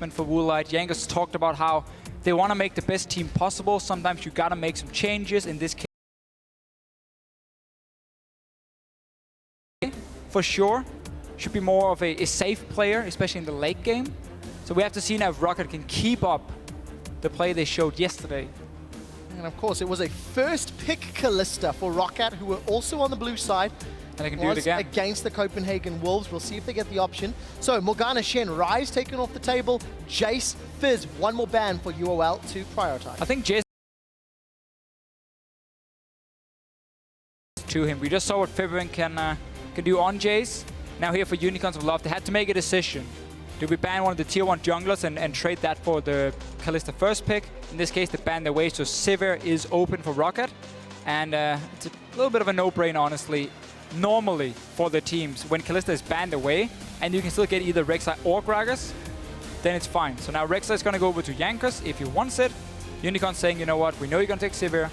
statement for Woolite. Jankos talked about how they want to make the best team possible. Sometimes you gotta make some changes. In this case, for sure, should be more of a safe player, especially in the late game. So we have to see now if Rocket can keep up the play they showed yesterday. And of course, it was a first pick Kalista for Rocket, who were also on the blue side. And they can do it again. Against the Copenhagen Wolves. We'll see if they get the option. So Morgana, Shen, Ryze taken off the table. Jace, Fizz, one more ban for UOL to prioritize. I think Jace to him. We just saw what Fibrin can do on Jace. Now here for Unicorns of Love, they had to make a decision. Do we ban one of the tier 1 junglers and trade that for the Kalista first pick? In this case, they ban their way, so Sivir is open for Rocket. And it's a little bit of a no-brainer, honestly. Normally, for the teams, when Kalista is banned away, and you can still get either Rek'Sai or Gragas, then it's fine. So now Rek'Sai is going to go over to Jankos if he wants it. Unicorn saying, you know what, we know you're going to take Sivir.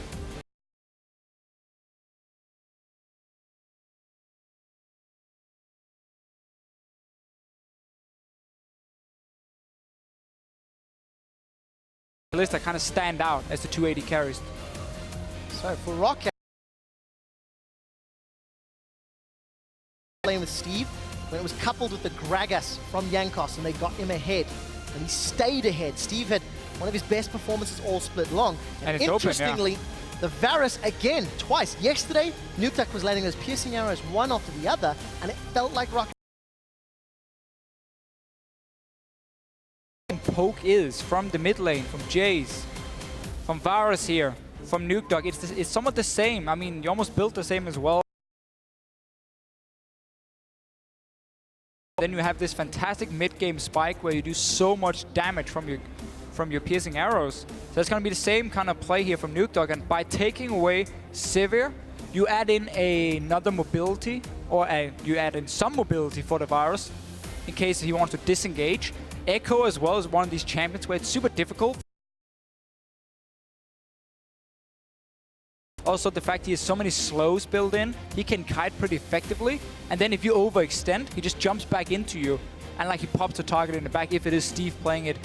Kalista kind of stand out as the 280 carries. So for Rocket, playing with Steve, when it was coupled with the Gragas from Jankos and they got him ahead, and he stayed ahead. Steve had one of his best performances all split long. And it's interestingly, open, yeah. The Varus again, twice. Yesterday, Nukeduck was landing those piercing arrows one after the other, and it felt like Rocket. Poke is from the mid lane, from Jace, from Varus here, from Nukeduck. It's somewhat the same. I mean, you almost built the same as well. Then you have this fantastic mid-game spike where you do so much damage from your piercing arrows. So it's going to be the same kind of play here from Nukeduck. And by taking away Sivir, you add in another mobility, or you add in some mobility for the Varus in case he wants to disengage. Echo as well is one of these champions where it's super difficult. Also, the fact he has so many slows built in, he can kite pretty effectively. And then if you overextend, he just jumps back into you. And like he pops a target in the back if it is Steve playing it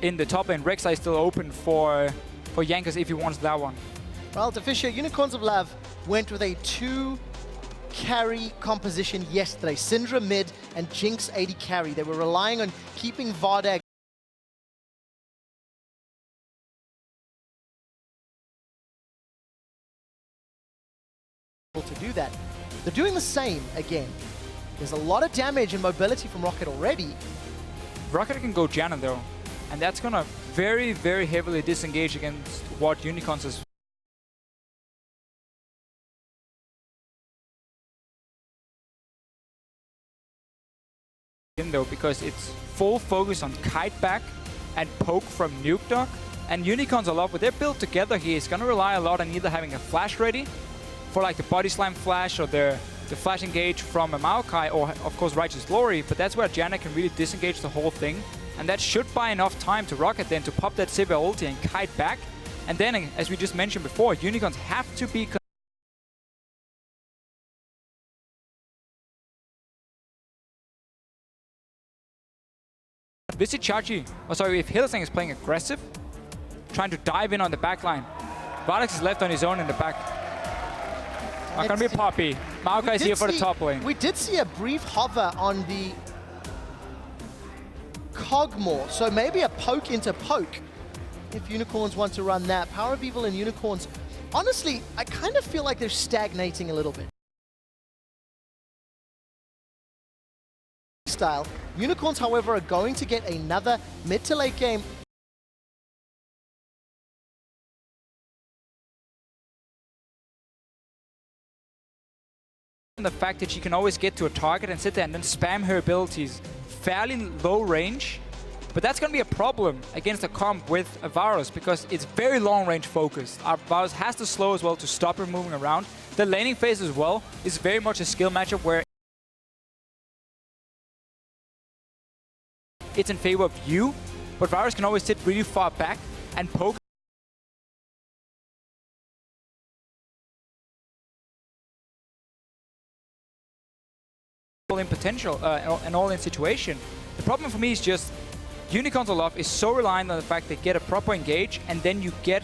in the top lane. Rek'Sai is still open for Jankos if he wants that one. Well, to Fisher, Unicorns of Love went with a 2-carry composition yesterday. Syndra mid and Jinx 80 carry. They were relying on keeping Vardag to do that. They're doing the same again. There's a lot of damage and mobility from Rocket already. Rocket can go Janna though, and that's gonna very, very heavily disengage against what Unicorns is. Though, because it's full focus on kite back and poke from Nukeduck, and Unicorns a lot, but they're built together here. It's gonna rely a lot on either having a flash ready for like the body slam flash or the flash engage from a Maokai, or of course Righteous Glory, but that's where Janna can really disengage the whole thing, and that should buy enough time to Rocket then to pop that Sivir ulti and kite back. And then, as we just mentioned before, Unicorns have to be Visichachi, oh sorry, if Hylissang is playing aggressive, trying to dive in on the back line, Vardax is left on his own in the back. Not gonna be a Poppy. Maokai is here for the top lane. We did see a brief hover on the Cogmore, so maybe a poke into poke if Unicorns want to run that. Power of Evil and Unicorns, honestly, I kind of feel like they're stagnating a little bit. Style. Unicorns, however, are going to get another mid to late game. The fact that she can always get to a target and sit there and then spam her abilities fairly low range, but that's going to be a problem against a comp with a Varus because it's very long range focused. Our Varus has to slow as well to stop her moving around. The laning phase as well is very much a skill matchup where it's in favor of you, but Varus can always sit really far back and poke in potential, an all-in situation. The problem for me is just Unicorns of Love is so reliant on the fact they get a proper engage, and then you get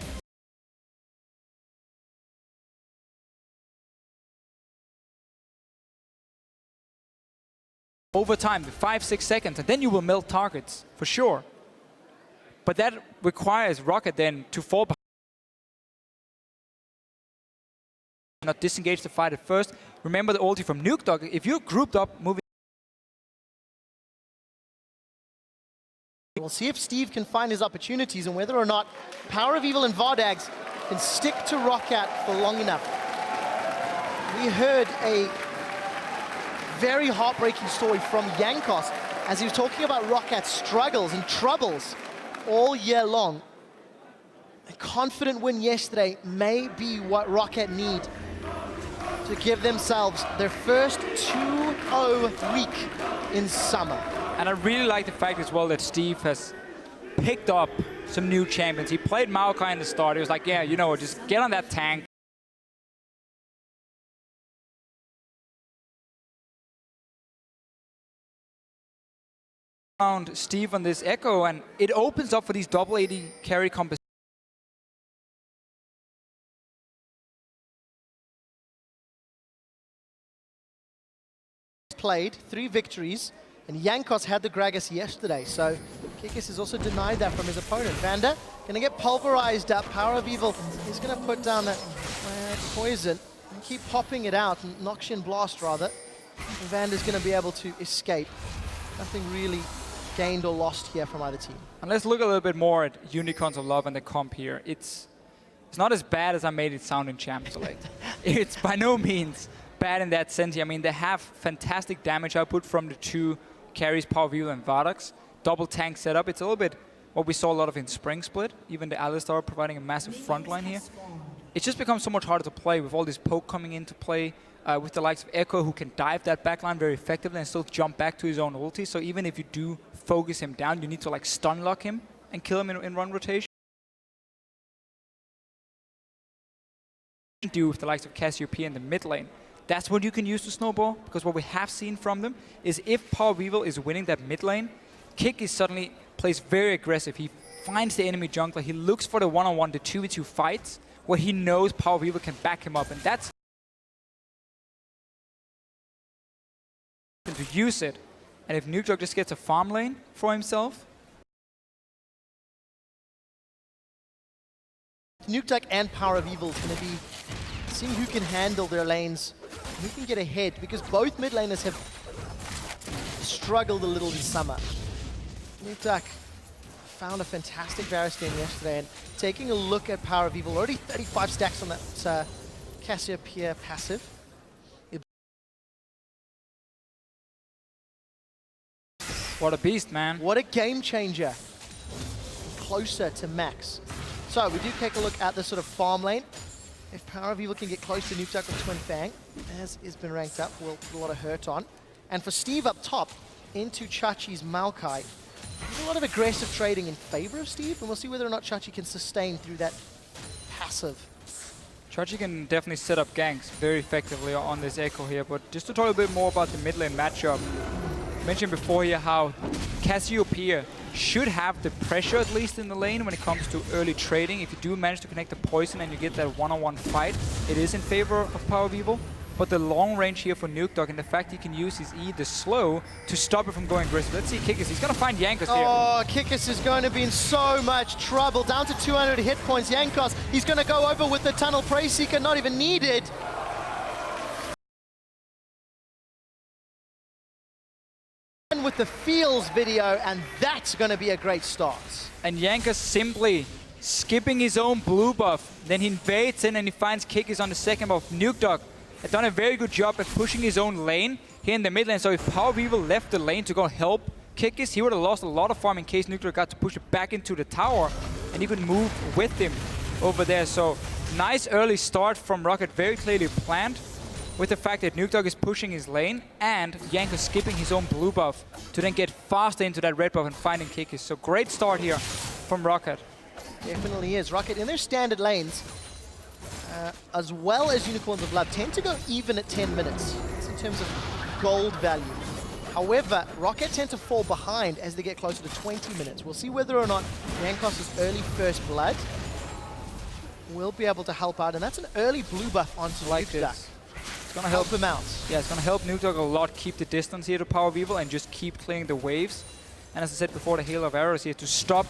over time, 5-6 seconds, and then you will melt targets, for sure. But that requires Rocket then to fall behind, not disengage the fight at first. Remember the ulti from Nuke Dog. If you're grouped up, moving. We'll see if Steve can find his opportunities and whether or not Power of Evil and Vardags can stick to Rocket for long enough. We heard a very heartbreaking story from Jankos as he was talking about Rocket's struggles and troubles all year long. A confident win yesterday may be what Rocket need to give themselves their first 2-0 week in Summer. And I really like the fact as well that Steve has picked up some new champions. He played Maokai in the start. He was like, yeah, you know, just get on that tank. Found Steve on this Echo, and it opens up for these double AD carry compositions. Played 3 victories, and Jankos had the Gragas yesterday, so Kikis has also denied that from his opponent. Vander gonna get pulverized up. Power of Evil is gonna put down that poison and keep popping it out, and Noxian Blast rather. And Vander's gonna be able to escape. Nothing really gained or lost here from either team. And let's look a little bit more at Unicorns of Love and the comp here. It's not as bad as I made it sound in Champ Select. It's by no means bad in that sense. I mean, they have fantastic damage output from the 2 carries, Power of Evil and Vardags. Double tank setup. It's a little bit what we saw a lot of in Spring Split. Even the Alistar providing a massive front line here. It's just become so much harder to play with all this poke coming into play. With the likes of Echo, who can dive that backline very effectively and still jump back to his own ulti. So even if you do focus him down, you need to like stun lock him and kill him in run rotation. Do with the likes of Cassiopeia in the mid lane. That's what you can use to snowball, because what we have seen from them is if Power of Evil is winning that mid lane, Kikis suddenly plays very aggressive. He finds the enemy jungler, he looks for the one-on-one, the 2v2 fights, where he knows Power of Evil can back him up, and that's to use it. And if Nuke Dog just gets a farm lane for himself, Nuke Dog and Power of Evil is going to be seeing who can handle their lanes, who can get ahead, because both mid laners have struggled a little this summer. Nuke Dog found a fantastic Varus game yesterday, and taking a look at Power of Evil, already 35 stacks on that Cassiopeia passive. What a beast, man. What a game changer. Closer to max. So we do take a look at the sort of farm lane. If Power of Evil can get close to Nuke Dog with Twin Fang, as has been ranked up, will put a lot of hurt on. And for Steve up top, into Chachi's Maokai, there's a lot of aggressive trading in favor of Steve, and we'll see whether or not Chachi can sustain through that passive. Chachi can definitely set up ganks very effectively on this Echo here, but just to talk a bit more about the mid lane matchup, mentioned before here how Cassiopeia should have the pressure at least in the lane when it comes to early trading. If you do manage to connect the poison and you get that one-on-one fight, it is in favor of Power of Evil. But the long range here for Nuke Dog and the fact he can use his E, the slow, to stop it from going aggressive. Let's see Kikis. He's going to find Jankos here. Oh, Kikis is going to be in so much trouble. Down to 200 hit points. Jankos, he's going to go over with the Tunnel Prey Seeker, not even needed. With the feels video, and that's going to be a great start. And Jankos simply skipping his own blue buff. Then he invades in and he finds Kikis on the second buff. Nuke Dog has done a very good job at pushing his own lane here in the mid lane. So if Power of Evil left the lane to go help Kikis, he would have lost a lot of farm in case Nuke Dog got to push it back into the tower, and he could move with him over there. So nice early start from Rocket, very clearly planned, with the fact that Nuke Dog is pushing his lane and Jankos skipping his own blue buff to then get faster into that red buff and finding Kikis. So great start here from Rocket. Definitely is. Rocket in their standard lanes, as well as Unicorns of Love, tend to go even at 10 minutes. It's in terms of gold value. However, Rocket tend to fall behind as they get closer to 20 minutes. We'll see whether or not Jankos' early first blood will be able to help out, and that's an early blue buff onto Nukeduck. It's gonna Help him out. Yeah, it's gonna help Nukeduck a lot keep the distance here to Power Evil and just keep clearing the waves. And as I said before, the hail of arrows here to stop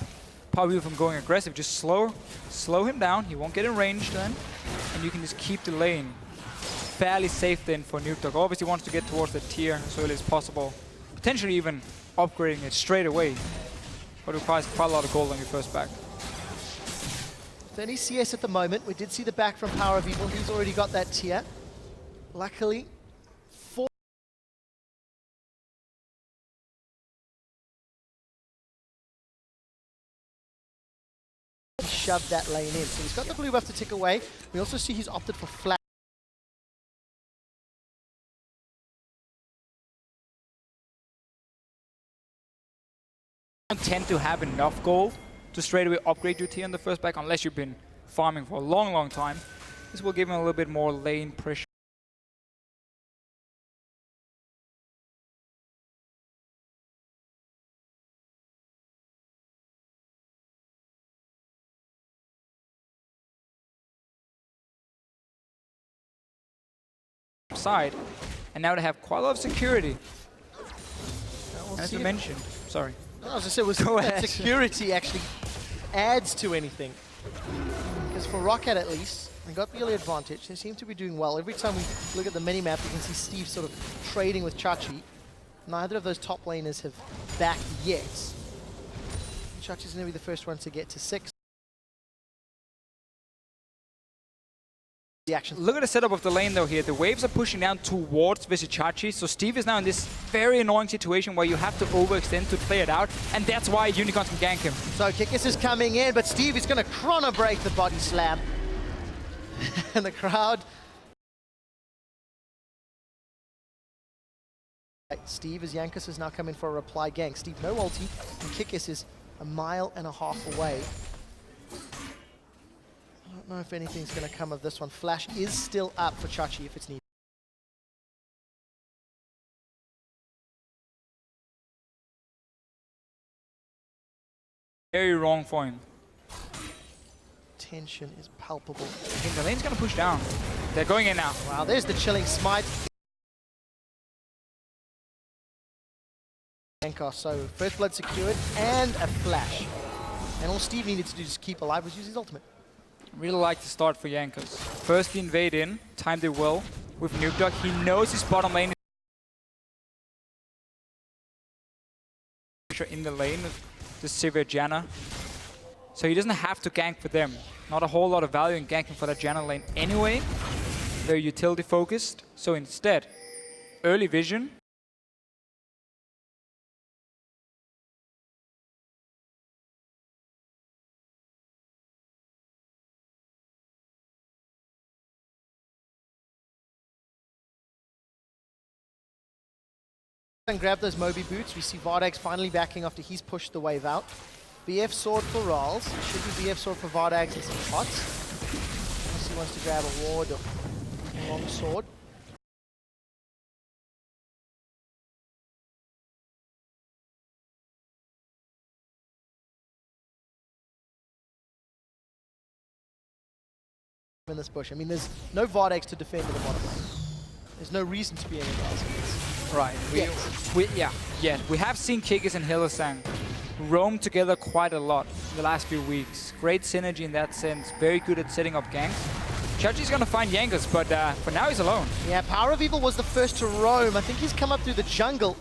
Power Evil from going aggressive. Just slow him down. He won't get in range then, and you can just keep the lane fairly safe then for Nukeduck. Obviously wants to get towards the tier as early as possible, potentially even upgrading it straight away, but it requires quite a lot of gold on your first back. 30 CS at the moment. We did see the back from Power of Evil. He's already got that tier. Luckily, he shoved that lane in. So he's got the blue buff to tick away. We also see he's opted for flash. Don't tend to have enough gold to straight away upgrade your tier on the first back unless you've been farming for a long time. This will give him a little bit more lane pressure. Side, and now they have quite a lot of security. As I mentioned, sorry. No, I was just saying, that security actually adds to anything. Because for Rocket at least, they got the early advantage. They seem to be doing well. Every time we look at the mini-map, you can see Steve sort of trading with Chachi. Neither of those top laners have backed yet. Chachi's going to be the first one to get to 6. Look at the setup of the lane though here. The waves are pushing down towards Vishichachi, so Steve is now in this very annoying situation where you have to overextend to play it out, and that's why Unicorns can gank him. So Kikis is coming in, but Steve is going to chrono break the body slam. And the crowd... Steve, as Jankos is now coming for a reply gank. Steve no ulti, and Kikis is 1.5 miles away. I don't know if anything's going to come of this one. Flash is still up for Chachi if it's needed. Very wrong for him. Tension is palpable. I think the lane's going to push down. They're going in now. Wow, there's the chilling smite. Jankos, so first blood secured and a flash. And all Steve needed to do to keep alive was use his ultimate. Really like the start for Jankos. First the invade in, timed it well with Nukeduck. He knows his bottom lane is in the lane with the severe Janna. So he doesn't have to gank for them. Not a whole lot of value in ganking for that Janna lane anyway. Very utility focused. So instead, early vision. And grab those Moby boots. We see Vardax finally backing after he's pushed the wave out. BF sword for Ralls. Should be BF sword for Vardax and some pots. Unless he wants to grab a ward or a long sword. In this bush. I mean, there's no Vardax to defend in the bottom lane. There's no reason to be anywhere else. Right. We have seen Kikis and Hylissang roam together quite a lot in the last few weeks. Great synergy in that sense. Very good at setting up ganks. Chachi's going to find Jankos, but for now he's alone. Yeah, Power of Evil was the first to roam. I think he's come up through the jungle.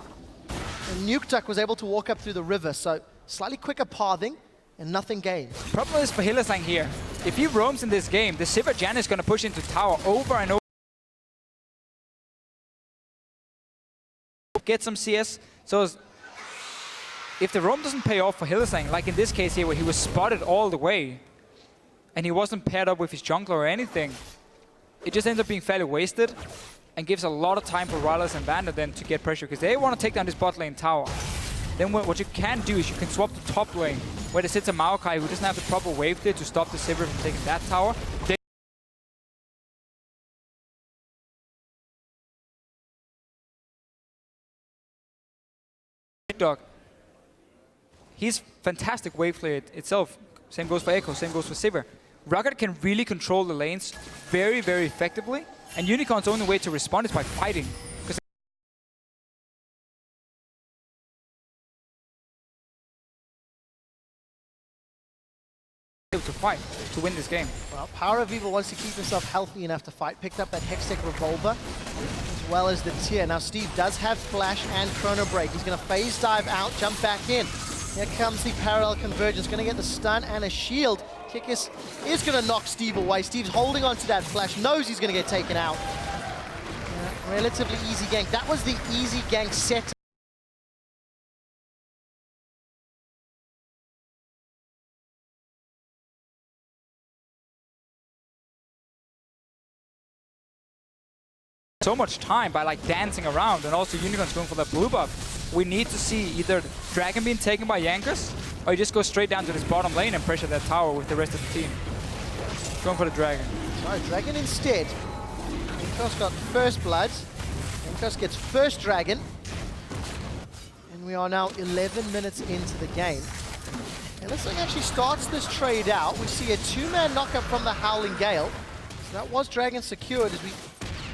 And Nukeduck was able to walk up through the river, so slightly quicker pathing and nothing gained. Problem is for Hylissang here. If he roams in this game, the Sivir Janna is going to push into tower over and over. Get some CS. So if the roam doesn't pay off for Hylissang, like in this case here where he was spotted all the way and he wasn't paired up with his jungler or anything, it just ends up being fairly wasted and gives a lot of time for Rylers and Vander then to get pressure because they want to take down this bot lane tower. Then what you can do is you can swap the top lane where there sits a Maokai who doesn't have the proper wave clear to stop the Sivir from taking that tower. Dog, he's fantastic wave player itself. Same goes for Echo, same goes for Sivir. Rocket can really control the lanes very, very effectively, and Unicorn's only way to respond is by fighting. To fight to win this game. Well, Power of Evil wants to keep himself healthy enough to fight. Picked up that Hextech Revolver as well as the Tear. Now Steve does have Flash and Chrono Break. He's going to phase dive out, jump back in. Here comes the Parallel Convergence. Going to get the stun and a shield. Kikis is going to knock Steve away. Steve's holding on to that Flash, knows he's going to get taken out. Yeah, relatively easy gank. That was the easy gank set. So much time by like dancing around, and also Unicorn's going for the blue buff. We need to see either Dragon being taken by Jankos, or you just go straight down to this bottom lane and pressure that tower with the rest of the team. Going for the Dragon. Sorry, Dragon instead. Jankos got first blood. Jankos gets first Dragon. And we are now 11 minutes into the game. And this thing actually starts this trade out. We see a two-man knockup from the Howling Gale. So that was Dragon secured as we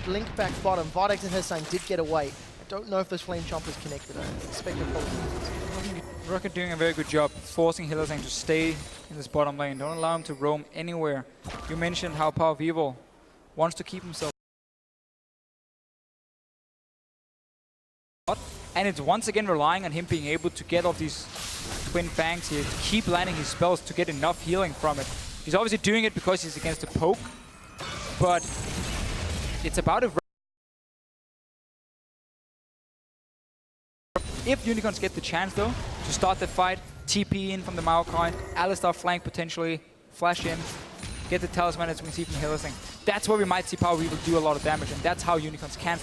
blink back bottom. Vardex and Hillsang did get away. I don't know if this Flame Chomp is connected. I expect it probably. Rocket doing a very good job forcing Hillsang to stay in this bottom lane. Don't allow him to roam anywhere. You mentioned how Power of Evil wants to keep himself. And it's once again relying on him being able to get off these Twin Fangs here, to keep landing his spells to get enough healing from it. He's obviously doing it because he's against a poke, but it's about if Unicorns get the chance though to start the fight, TP in from the Maokai, Alistar flank potentially, flash in, get the talisman as we can see from Hillsang. That's where we might see Power of Evil do a lot of damage, and that's how Unicorns can.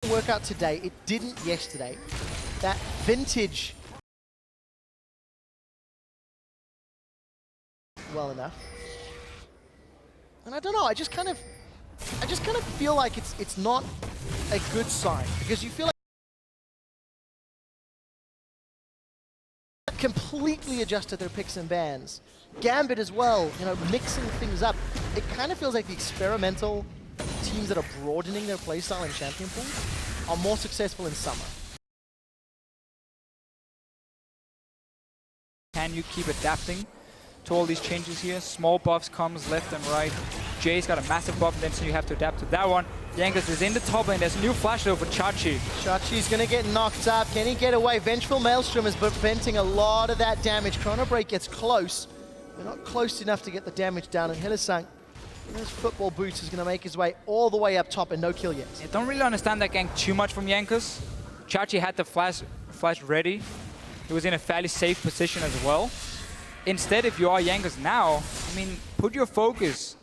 Work out today, it didn't yesterday. That vintage well enough. And I don't know, I just kind of feel like it's not a good sign, because you feel like completely adjusted their picks and bans. Gambit as well, you know, mixing things up. It kind of feels like the experimental teams that are broadening their playstyle in champion pools are more successful in summer. Can you keep adapting to all these changes here? Small buffs comes left and right. Jay's got a massive buff, and then so you have to adapt to that one. Jankos is in the top lane. There's a new flash though for Chachi. Chachi's gonna get knocked up. Can he get away? Vengeful Maelstrom is preventing a lot of that damage. Chrono Break gets close. They're not close enough to get the damage down, and Hillsang, this football boots is going to make his way all the way up top, and no kill yet. I don't really understand that gank too much from Jankos. Chachi had the flash ready. He was in a fairly safe position as well. Instead, if you are Jankos now, I mean, put your focus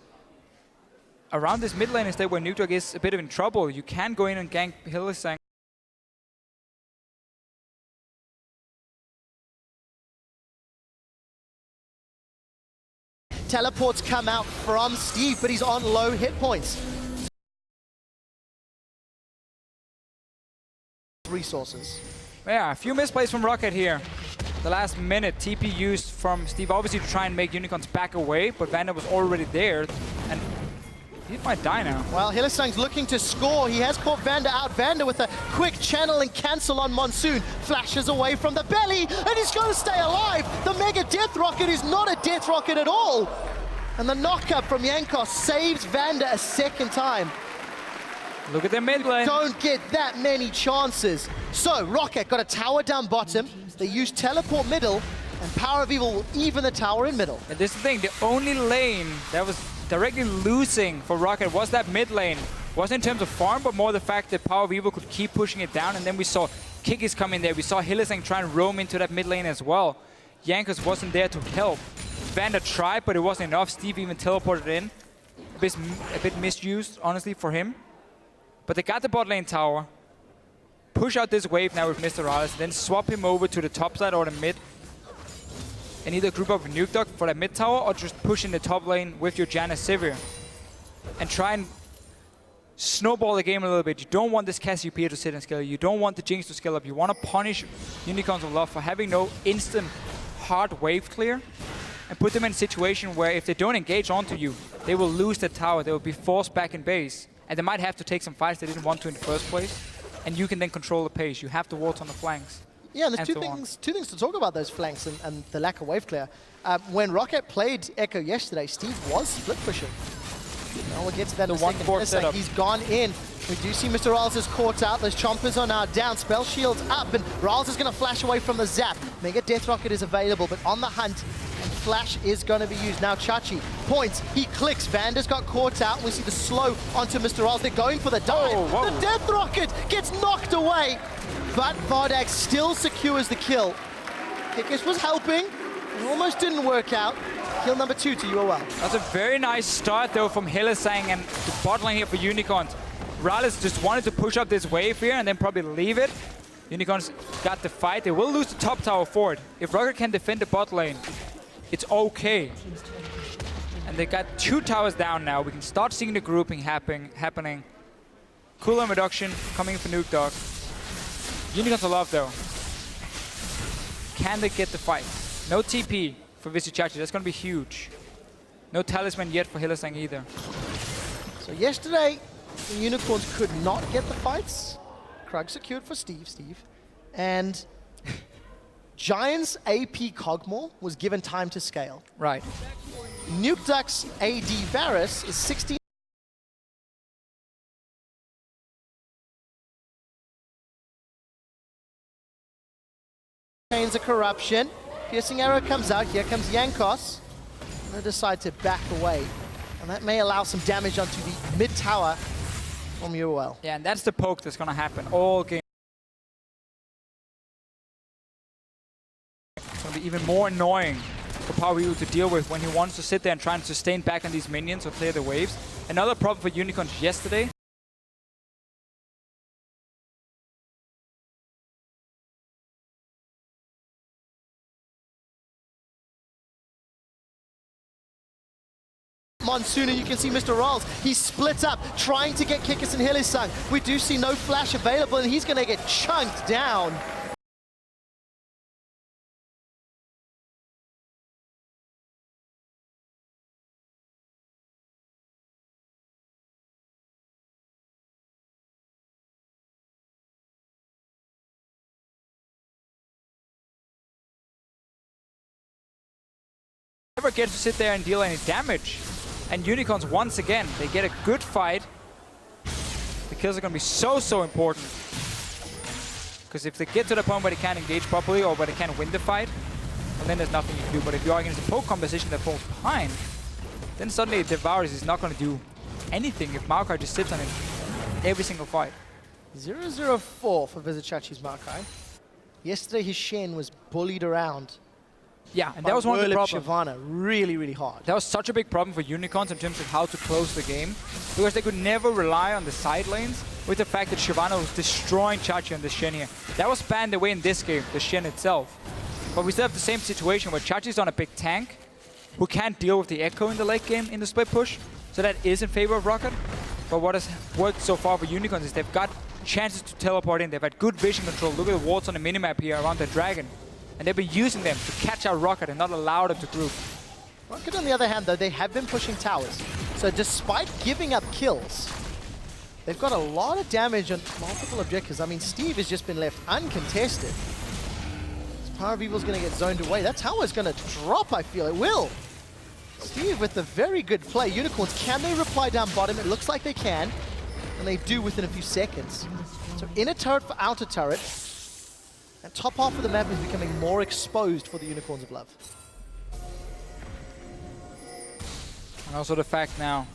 around this mid lane instead, where Nukdog is a bit in trouble. You can go in and gank Hillsang. Teleports come out from Steve, but he's on low hit points. Resources. Yeah, a few misplays from Rocket here. The last minute, TP used from Steve, obviously to try and make Unicorns back away, but Vander was already there, and he might die now. Well, Hillsang's looking to score. He has caught Vander out. Vander with a quick channel and cancel on Monsoon. Flashes away from the belly, and he's going to stay alive. The Mega Death Rocket is not a Death Rocket at all. And the knockup from Jankos saves Vander a second time. Look at their mid lane. Don't get that many chances. So, Rocket got a tower down bottom. They use teleport middle, and Power of Evil will even the tower in middle. And this is the thing, the only lane that was directly losing for Rocket was that mid lane. Wasn't in terms of farm, but more the fact that Power of Evil could keep pushing it down, and then we saw Kikis come in there. We saw Hillsang try and roam into that mid lane as well. Jankos wasn't there to help. Vander tried, but it wasn't enough. Steve even teleported in. A bit misused, honestly, for him. But they got the bot lane tower. push out this wave now with Mr. Alice, then swap him over to the top side or the mid, and either group up with Nuke Dog for that mid tower, or just push in the top lane with your Janna Sivir. And try and snowball the game a little bit. You don't want this Cassiopeia to sit and scale. You don't want the Jinx to scale up. You want to punish Unicorns of Love for having no instant hard wave clear, and put them in a situation where if they don't engage onto you, they will lose the tower. They will be forced back in base. And they might have to take some fights they didn't want to in the first place. And you can then control the pace. You have the wards on the flanks. Yeah, and there's two things to talk about those flanks and the lack of wave clear. When Rocket played Echo yesterday, Steve was split pushing. Now we'll get to that in a second. He's gone in. We do see Mr. Riles is caught out. Those chompers are now down. Spell shield's up, and Riles is going to flash away from the zap. Mega Death Rocket is available, but on the hunt, and flash is going to be used. Now Chachi points, he clicks. Vander's got caught out. We see the slow onto Mr. Riles. They're going for the dive. Oh, the Death Rocket gets knocked away, but Vardag still secures the kill. Kikis was helping. It almost didn't work out. Kill number 2 to UOL. That's a very nice start though from Hylissang and the bot lane here for Unicorns. Rallis just wanted to push up this wave here and then probably leave it. Unicorns got the fight. They will lose the top tower for it. If Rocket can defend the bot lane, it's okay. And they got 2 towers down now. We can start seeing the grouping happening. Cooldown reduction coming for Nuke Dog. Unicorns are love though. Can they get the fight? No TP for Visichachi. That's going to be huge. No talisman yet for Hylissang either. So yesterday, the Unicorns could not get the fights. Krug secured for Steve. And Giants AP Cogmore was given time to scale. Right. Nuke Duck's AD Varus is 16. Chains of corruption. Piercing arrow comes out. Here comes Yankos. They decide to back away. And that may allow some damage onto the mid tower from UOL. Yeah, and that's the poke that's going to happen all game. It's going to be even more annoying for Power Eagle to deal with when he wants to sit there and try and sustain back on these minions or clear the waves. Another problem for Unicorns yesterday. Monsoon, and you can see Mr. Riles. He's split up, trying to get Kikis and Hylissang. We do see no flash available, and he's going to get chunked down. Never get to sit there and deal any damage. And Unicorns, once again, they get a good fight. The kills are going to be so important. Because if they get to the point where they can't engage properly or where they can't win the fight, well, then there's nothing you can do. But if you are against a poke composition that falls behind, then suddenly Devours is not going to do anything if Maokai just sits on it every single fight. 0-0-4 for Visichachi's Maokai. Yesterday his Shen was bullied around. Yeah, and that was one of the problems. Shyvana really hard. That was such a big problem for Unicorns in terms of how to close the game, because they could never rely on the side lanes with the fact that Shyvana was destroying Chachi on the Shen here. That was banned away in this game, the Shen itself. But we still have the same situation where Chachi's on a big tank who can't deal with the Echo in the late game in the split push, so that is in favor of Rocket. But what has worked so far for Unicorns is they've got chances to teleport in. They've had good vision control. Look at the wards on the minimap here around the dragon. And they've been using them to catch out Rocket and not allow them to group. Rocket, on the other hand, though, they have been pushing towers. So despite giving up kills, they've got a lot of damage on multiple objectives. I mean, Steve has just been left uncontested. This Power of Evil's going to get zoned away. That tower's going to drop, I feel. It will. Steve with a very good play. Unicorns, can they reply down bottom? It looks like they can. And they do within a few seconds. So inner turret for outer turret. And top half of the map is becoming more exposed for the Unicorns of Love. And also the fact now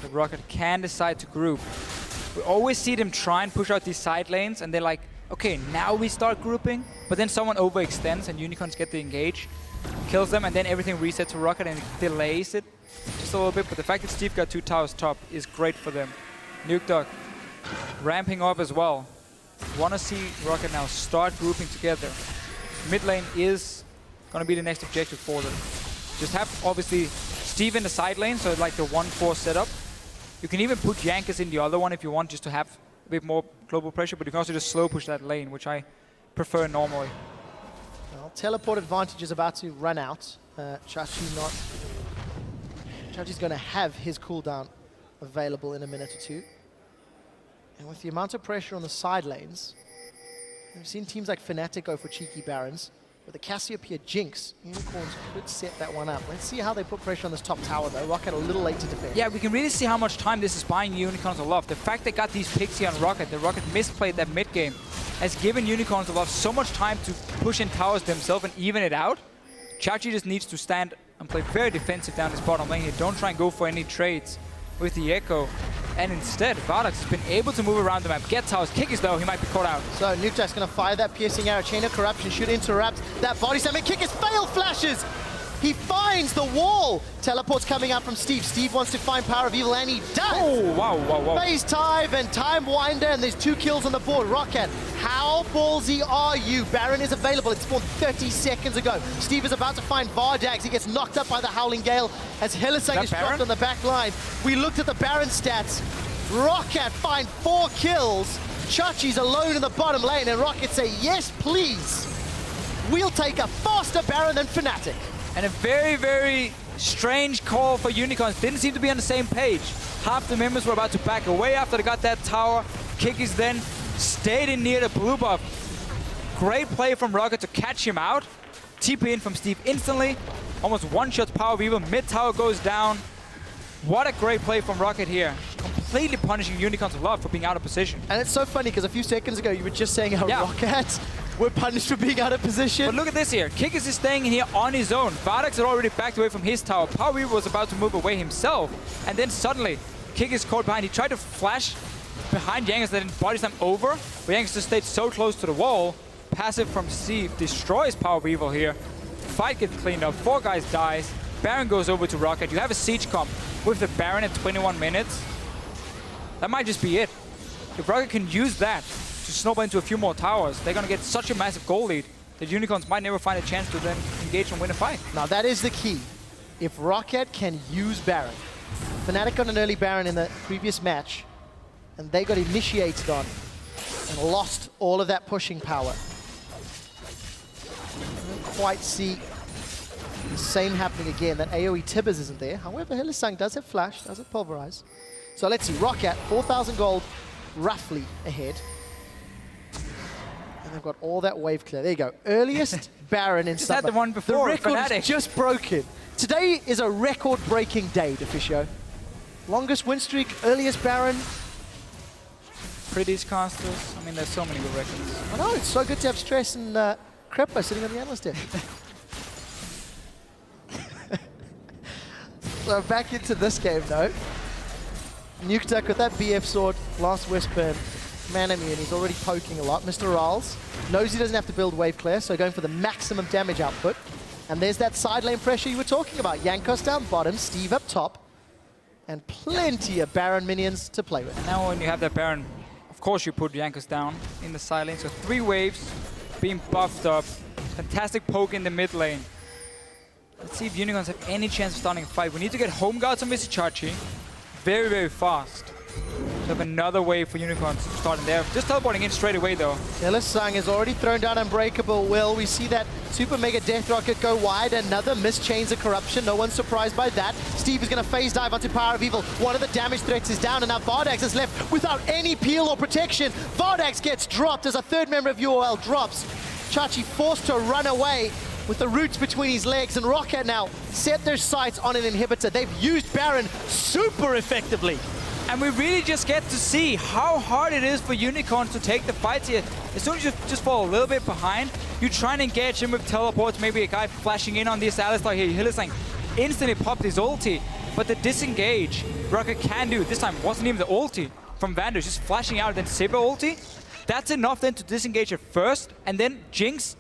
that Rocket can decide to group. We always see them try and push out these side lanes, and they're like, okay, now we start grouping, but then someone overextends and Unicorns get the engage, kills them, and then everything resets to Rocket and it delays it just a little bit. But the fact that Steve got 2 towers top is great for them. Nuke Dog ramping up as well. want to see Rocket now start grouping together. Mid lane is going to be the next objective for them. Just have, obviously, Steve in the side lane, so like the 1-4 setup. You can even put Jankers in the other one if you want, just to have a bit more global pressure, but you can also just slow push that lane, which I prefer normally. Well, teleport advantage is about to run out. Chachi's going to have his cooldown available in a minute or two. And with the amount of pressure on the side lanes, we've seen teams like Fnatic go for cheeky Barons. With the Cassiopeia Jinx, Unicorns could set that one up. Let's see how they put pressure on this top tower, though. Rocket a little late to defend. Yeah, we can really see how much time this is buying Unicorns of Love. The fact they got these picks here on Rocket, the Rocket misplayed that mid game, has given Unicorns of Love so much time to push in towers themselves and even it out. Chachi just needs to stand and play very defensive down this bottom lane here. Don't try and go for any trades with the Echo. And instead, Vardax has been able to move around the map, get towers. Kikis, though, he might be caught out. So Nukejack's going to fire that piercing arrow. Chain of Corruption should interrupt that body slam. And Kikis fail flashes! He finds the wall! Teleport's coming out from Steve. Steve wants to find Power of Evil, and he does! Oh, wow. Phase Dive and Time Winder, and there's 2 kills on the board. Rocket, how ballsy are you? Baron is available. It spawned 30 seconds ago. Steve is about to find Vardax. He gets knocked up by the Howling Gale as Hylissang is dropped on the back line. We looked at the Baron stats. Rocket find 4 kills. Chachi's alone in the bottom lane, and Rocket say, yes, please. We'll take a faster Baron than Fnatic. And a very, very strange call for Unicorns. Didn't seem to be on the same page. Half the members were about to back away after they got that tower. Kikis then stayed in near the blue buff. Great play from Rocket to catch him out. TP in from Steve instantly. Almost one-shot Power of Evil. Mid tower goes down. What a great play from Rocket here. Completely punishing Unicorns of Love for being out of position. And it's so funny because a few seconds ago you were just saying how Rocket were punished for being out of position. But look at this here. Kikis is staying in here on his own. Vardax had already backed away from his tower. Power Weaver was about to move away himself. And then suddenly, Kikis caught behind. He tried to flash behind Jankers, then body slam over. But Jankers just stayed so close to the wall. Passive from Steve destroys Power Weaver here. Fight gets cleaned up. 4 guys dies. Baron goes over to Rocket. You have a siege comp with the Baron at 21 minutes. That might just be it. If Rocket can use that to snowball into a few more towers, they're going to get such a massive goal lead that Unicorns might never find a chance to then engage and win a fight. Now that is the key. If Rocket can use Baron. Fnatic got an early Baron in the previous match, and they got initiated on and lost all of that pushing power. I don't quite see the same happening again. That AoE Tibbers isn't there. However, Hylissang does have Flash, does have Pulverize. So let's see, Rocket, 4,000 gold, roughly ahead. And they've got all that wave clear. There you go. Earliest Baron in Summer. Just had the one before. The record is just broken. Today is a record-breaking day, Deficio. Longest win streak, earliest Baron. Prettiest casters. I mean, there's so many good records. I know, it's so good to have Stress and Crepa sitting on the analyst desk. So back into this game, though. Nukeduck with that BF sword, last Whisper, man immune, he's already poking a lot. Mr. Ralls knows he doesn't have to build wave clear, so going for the maximum damage output. And there's that side lane pressure you were talking about. Jankos down bottom, Steve up top, and plenty of Baron minions to play with. And now when you have that Baron, of course you put Jankos down in the side lane. So 3 waves being buffed up. Fantastic poke in the mid lane. Let's see if Unicorns have any chance of starting a fight. We need to get home guards on Mr. Chachi very, very fast. So have another wave for Unicorns starting there. Just teleporting in straight away though. Hylissang has already thrown down Unbreakable Will. We see that Super Mega Death Rocket go wide. Another missed Chains of Corruption. No one's surprised by that. Steve is going to phase dive onto Power of Evil. One of the damage threats is down, and now Vardax is left without any peel or protection. Vardax gets dropped as a 3rd member of UOL drops. Chachi forced to run away with the roots between his legs, and Rocket now set their sights on an inhibitor. They've used Baron super effectively. And we really just get to see how hard it is for Unicorns to take the fights here. As soon as you just fall a little bit behind, you try and engage him with teleports, maybe a guy flashing in on this Alistar here. Hylissang instantly popped his ulti, but the disengage Rocket can do. This time wasn't even the ulti from Vander, just flashing out, then Sivir ulti. That's enough then to disengage it first, and then Jinx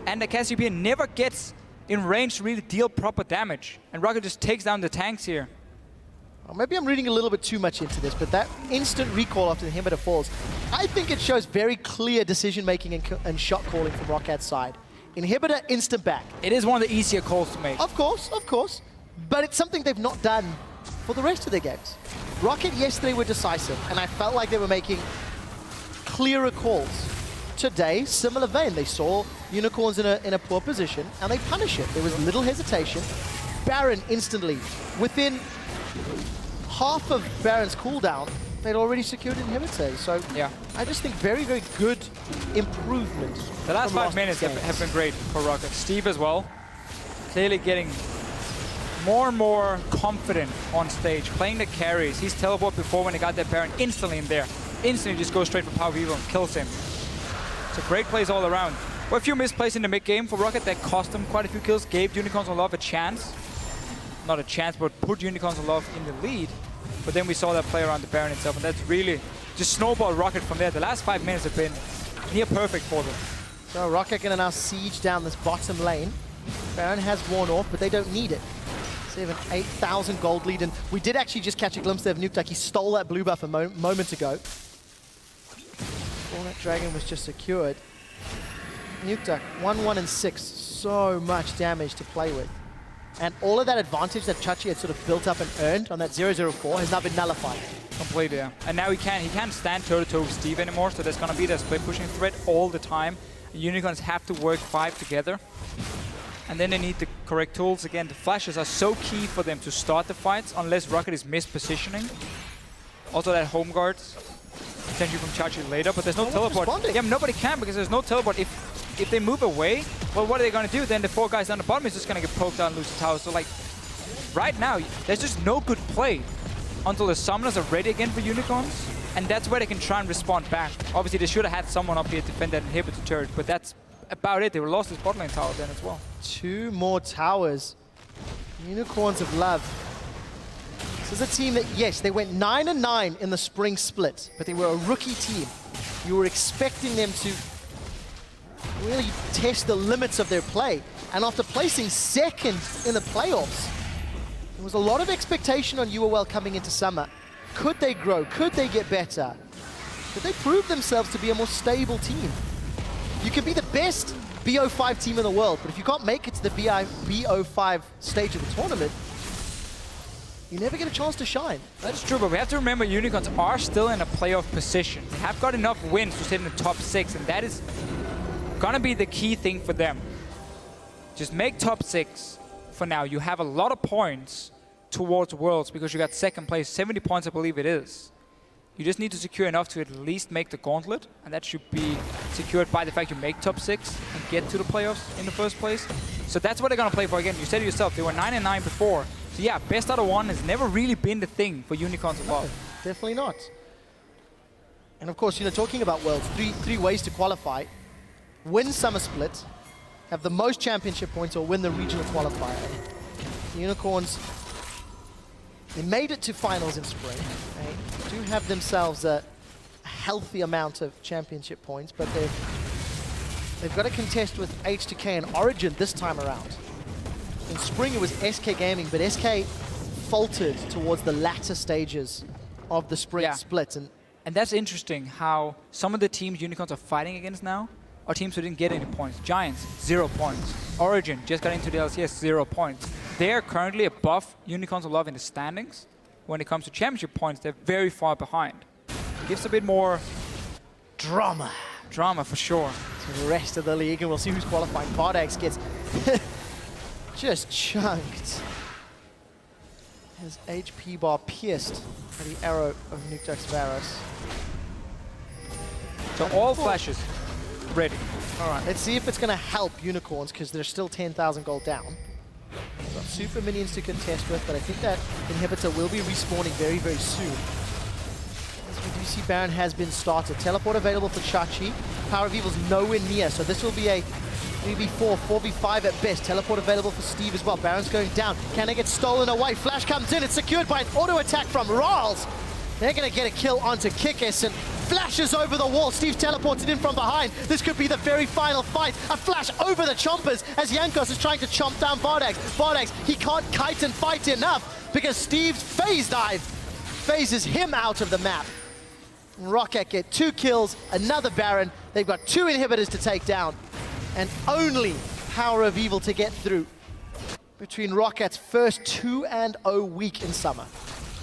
and the Cassiopeia never gets in range to really deal proper damage. And Rocket just takes down the tanks here. Or maybe I'm reading a little bit too much into this, but that instant recall after the inhibitor falls, I think it shows very clear decision-making and shot calling from Rocket's side. Inhibitor, instant back. It is one of the easier calls to make. Of course. But it's something they've not done for the rest of their games. Rocket yesterday were decisive, and I felt like they were making clearer calls. Today, similar vein. They saw Unicorns in a poor position, and they punish it. There was little hesitation. Baron instantly, within half of Baron's cooldown, they'd already secured inhibitors. So yeah, I just think very, very good improvement. The last 5 minutes have been great for Rocket. Steve as well, clearly getting more and more confident on stage, playing the carries. He's teleported before when he got that Baron instantly in there. Instantly just goes straight for Power of Evil and kills him. So great plays all around. Well, a few misplays in the mid game for Rocket that cost them quite a few kills, gave Unicorns on Love a chance. Not a chance, but put Unicorns on Love in the lead. But then we saw that play around the Baron itself, and that's really just snowballed Rocket from there. The last 5 minutes have been near perfect for them. So Rocket gonna now siege down this bottom lane. Baron has worn off, but they don't need it. So they have an 8,000 gold lead, and we did actually just catch a glimpse of Nukeduck. He stole that blue buff a moment ago. That dragon was just secured. Nukeduck, 1, 1, and 6. So much damage to play with. And all of that advantage that Chachi had sort of built up and earned on that 0-0-4 has now been nullified. Completely, yeah. And now he can't stand toe-to-toe with Steve anymore, so there's going to be that split-pushing threat all the time. The Unicorns have to work 5 together. And then they need the correct tools. Again, the flashes are so key for them to start the fights, unless Rocket is mispositioning. Also that home guard, potentially from Chachi later, but there's no teleport. Yeah, nobody can because there's no teleport. If they move away, well, what are they going to do? Then the 4 guys down the bottom is just going to get poked out and lose the tower. So, like, right now, there's just no good play until the summoners are ready again for Unicorns, and that's where they can try and respond back. Obviously, they should have had someone up here to defend that inhibitor turret, but that's about it. They were lost this bot lane tower then as well. 2 more towers. Unicorns of Love. This is a team that, yes, they went 9-9 in the spring split, but they were a rookie team. You were expecting them to really test the limits of their play. And after placing second in the playoffs, there was a lot of expectation on UOL coming into summer. Could they grow? Could they get better? Could they prove themselves to be a more stable team? You can be the best BO5 team in the world, but if you can't make it to the BO5 stage of the tournament, you never get a chance to shine. That's true, but we have to remember Unicorns are still in a playoff position. They have got enough wins to sit in the top 6, and that is gonna be the key thing for them. Just make top 6 for now. You have a lot of points towards Worlds because you got second place, 70 points I believe it is. You just need to secure enough to at least make the gauntlet, and that should be secured by the fact you make top 6 and get to the playoffs in the first place. So that's what they're gonna play for again. You said it yourself, they were 9-9 before. So yeah, best out of 1 has never really been the thing for Unicorns above. No, definitely not. And of course, you know, talking about Worlds, three ways to qualify. Win Summer Split, have the most championship points, or win the regional qualifier. The Unicorns, they made it to finals in spring. They do have themselves a healthy amount of championship points, but they've got to contest with H2K and Origin this time around. In spring it was SK Gaming, but SK faltered towards the latter stages of the spring split. And that's interesting how some of the teams Unicorns are fighting against now are teams who didn't get any points. Giants, 0 points. Origin just got into the LCS, 0 points. They're currently above Unicorns of Love in the standings. When it comes to championship points, they're very far behind. Gives a bit more drama. Drama for sure. To the rest of the league, and we'll see who's qualifying. Vardax gets just chunked. His HP bar pierced by the arrow of Nukeduck's Varus. So all flashes ready. All right, let's see if it's going to help Unicorns, because they're still 10,000 gold down. Got super minions to contest with, but I think that inhibitor will be respawning very, very soon. As we do see, Baron has been started. Teleport available for Chachi. Power of Evil's nowhere near, so this will be a 3v4, 4v5 at best. Teleport available for Steve as well. Baron's going down. Can it get stolen away? Flash comes in. It's secured by an auto attack from Rals. They're going to get a kill onto Kikis and flashes over the wall. Steve teleported in from behind. This could be the very final fight. A flash over the chompers as Jankos is trying to chomp down Vardax. Vardax, he can't kite and fight enough. because Steve's phase dive phases him out of the map. Rocket get 2 kills, another Baron. They've got 2 inhibitors to take down, and only Power of Evil to get through between Rocket's first 2-0 week in Summer.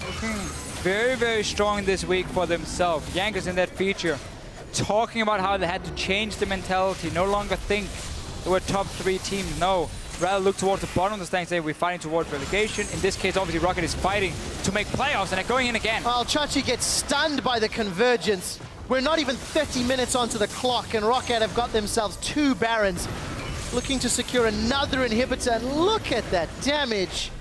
Looking very, very strong this week for themselves. Jankos in that feature, talking about how they had to change the mentality, no longer think they were top 3 team, no. Rather look towards the bottom of the standings, say we're fighting towards relegation. In this case, obviously, Rocket is fighting to make playoffs, and they're going in again. Well, Chachi gets stunned by the convergence. We're not even 30 minutes onto the clock, and Rocket have got themselves 2 Barons, looking to secure another inhibitor, and look at that damage.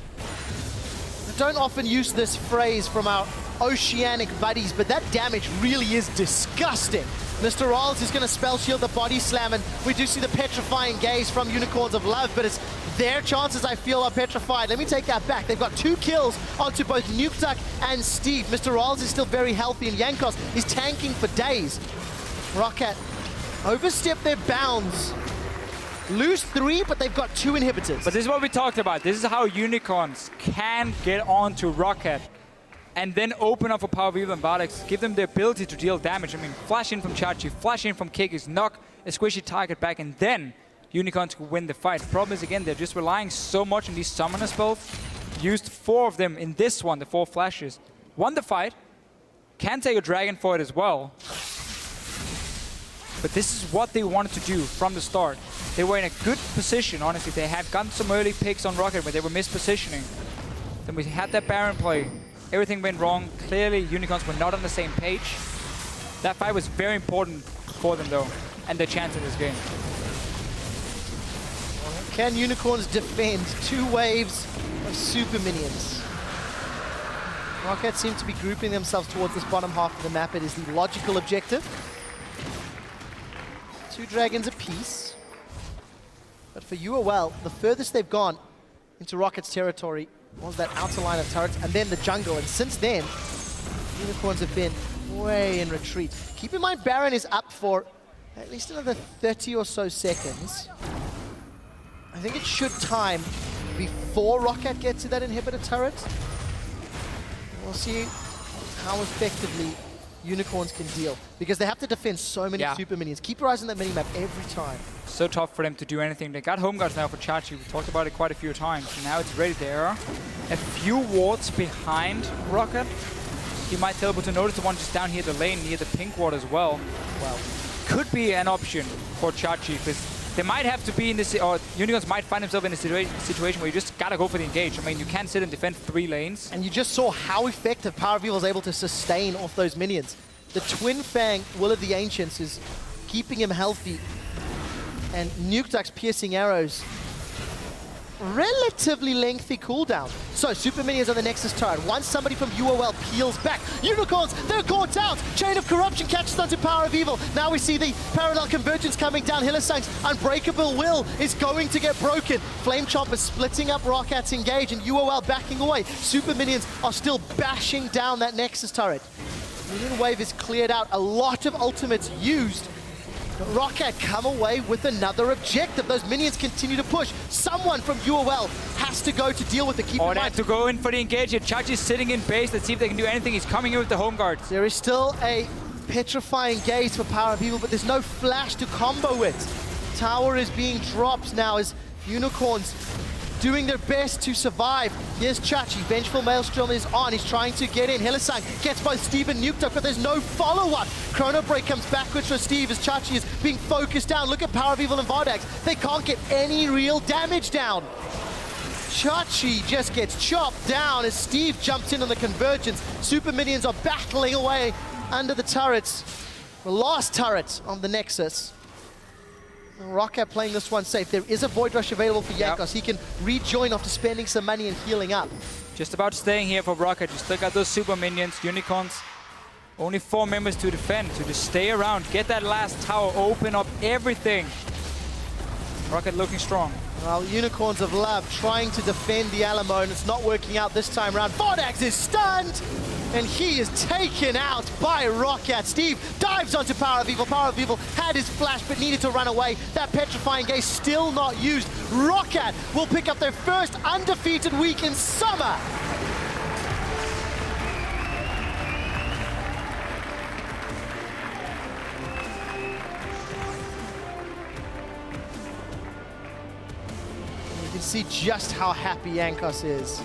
I don't often use this phrase from our oceanic buddies, but that damage really is disgusting. Mr. Rolls is going to spell shield the body slam, and we do see the petrifying gaze from Unicorns of Love, but it's their chances, I feel, are petrified. Let me take that back. They've got 2 kills onto both Nukeduck and Steve. Mr. Rolls is still very healthy, and Jankos is tanking for days. Rocket overstep their bounds. Lose 3, but they've got 2 inhibitors. But this is what we talked about. This is how Unicorns can get on to Rocket and then open up for Power of Evil and Vardex, give them the ability to deal damage. I mean, flash in from Chachi, flash in from Kikis, knock a squishy target back, and then Unicorns can win the fight. The problem is, again, they're just relying so much on these summoner spells. Used 4 of them in this one, the 4 flashes. Won the fight, can take a dragon for it as well. But this is what they wanted to do from the start. They were in a good position, honestly. They had gotten some early picks on Rocket, but they were mispositioning. Then we had that Baron play. Everything went wrong. Clearly, Unicorns were not on the same page. That fight was very important for them, though, and their chance in this game. Can Unicorns defend 2 waves of super minions? Rocket seem to be grouping themselves towards this bottom half of the map. It is the logical objective. 2 dragons apiece. But for UOL, the furthest they've gone into Rocket's territory was that outer line of turrets, and then the jungle. And since then, Unicorns have been way in retreat. Keep in mind, Baron is up for at least another 30 or so seconds. I think it should time before Rocket get to that inhibitor turret. We'll see how effectively Unicorns can deal, because they have to defend so many super minions. Keep your eyes on that minimap every time. So tough for them to do anything. They got home guards now for Chachi. We talked about it quite a few times. And now it's ready there. A few wards behind Rocket. You might be able to notice the one just down here, the lane near the pink ward as well. Well, could be an option for Chachi, because they might have to be in this, or Unicorns might find themselves in a situation where you just gotta go for the engage. I mean, you can't sit and defend 3 lanes. And you just saw how effective Power of Evil is able to sustain off those minions. The Twin Fang Will of the Ancients is keeping him healthy. And Nukeduck's piercing arrows, relatively lengthy cooldown. So super minions on the Nexus turret. Once somebody from UOL peels back, Unicorns, they're caught out. Chain of Corruption catches onto Power of Evil. Now we see the parallel convergence coming down. Hylissang's Unbreakable Will is going to get broken. Flame Chomper splitting up Rockat's engage, and UOL backing away. Super minions are still bashing down that Nexus turret. Minion wave is cleared out. A lot of ultimates used. Rocket come away with another objective. Those minions continue to push. Someone from UOL has to go to deal with the keep in mind. They have to go in for the engage. Chachi's sitting in base. Let's see if they can do anything. He's coming in with the home guards. There is still a petrifying gaze for Power of Evil, but there's no flash to combo it. Tower is being dropped now as Unicorns doing their best to survive. Here's Chachi. Vengeful Maelstrom is on. He's trying to get in. Hylissang gets both Steve and Nukeduck, but there's no follow-up. Chrono Break comes backwards for Steve as Chachi is being focused down. Look at Power of Evil and Vardex. They can't get any real damage down. Chachi just gets chopped down as Steve jumps in on the convergence. Super minions are battling away under the turrets. The last turret on the Nexus. Rocket playing this one safe. There is a Void Rush available for Jankos. He can rejoin after spending some money and healing up. Just about staying here for Rocket. You still got those super minions, Unicorns. Only 4 members to defend, to just stay around, get that last tower, open up everything. Rocket looking strong. Well, Unicorns of Love trying to defend the Alamo, and it's not working out this time around. Vardex is stunned, and he is taken out by Rocket. Steve dives onto Power of Evil. Power of Evil had his flash, but needed to run away. That petrifying gaze still not used. Rocket will pick up their first undefeated week in Summer. can see just how happy Yankos is.